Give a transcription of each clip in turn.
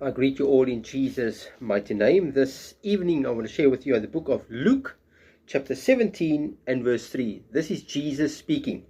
I greet you all in Jesus' mighty name. This evening I want to share with you the book of Luke, chapter 17 and verse 3. This is Jesus speaking.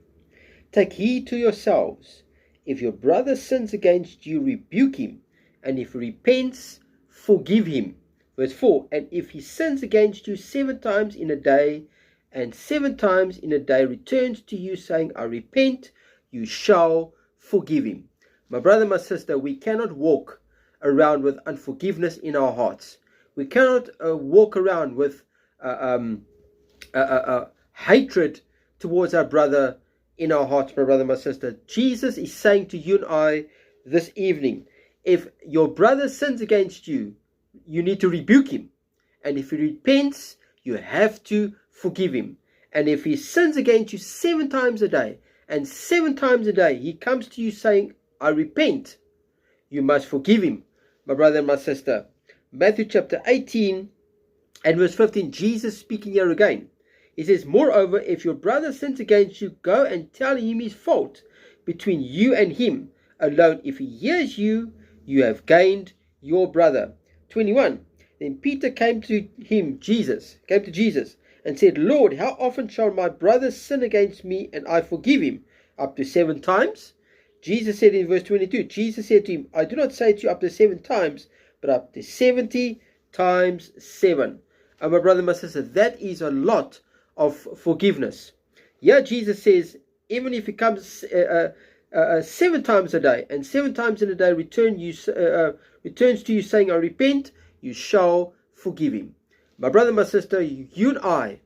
Take heed to yourselves. If your brother sins against you, rebuke him, and if he repents, forgive him. Verse 4. And if he sins against you 7 times in a day, and 7 times in a day returns to you saying, I repent, you shall forgive him. My brother, my sister, we cannot walk around with unforgiveness in our hearts. We cannot walk around with hatred towards our brother in our hearts, my brother, my sister. Jesus is saying to you and I this evening, if your brother sins against you, you need to rebuke him. And if he repents, you have to forgive him. And if he sins against you 7 times a day, and 7 times a day he comes to you saying, I repent, you must forgive him, my brother and my sister. Matthew chapter 18 and verse 15, Jesus speaking here again. He says, moreover, if your brother sins against you, go and tell him his fault between you and him alone. If he hears you, you have gained your brother. 21, then Peter came to Jesus, and said, Lord, how often shall my brother sin against me and I forgive him? Up to 7 times? Jesus said in verse 22, Jesus said to him, I do not say to you up to 7 times, but up to 70 times 7. And my brother, my sister, that is a lot of forgiveness. Yeah, Jesus says, even if it comes 7 times a day, and 7 times in a day returns to you saying, I repent, you shall forgive him. My brother, my sister, you and I,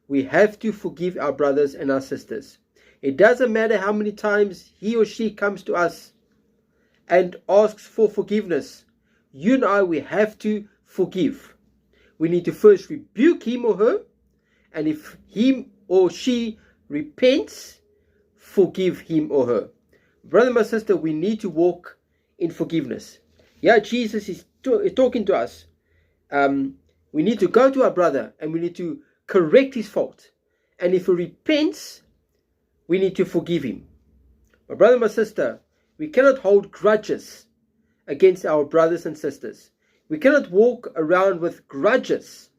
we have to forgive our brothers and our sisters. It doesn't matter how many times he or she comes to us and asks for forgiveness. You and I, we have to forgive. We need to first rebuke him or her, and if him or she repents, forgive him or her. Brother, my sister, we need to walk in forgiveness. Yeah, Jesus is talking to us. We need to go to our brother and we need to correct his fault. And if he repents, we need to forgive him. My brother, my sister, we cannot hold grudges against our brothers and sisters. We cannot walk around with grudges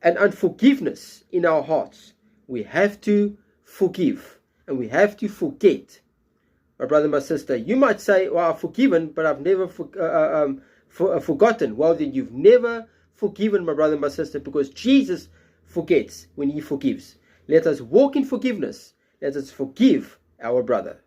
and unforgiveness in our hearts. We have to forgive and we have to forget. My brother, my sister, you might say, well, I've forgiven, but I've never forgotten. Well, then you've never forgiven, my brother, my sister, because Jesus forgets when he forgives. Let us walk in forgiveness. Let us forgive our brother.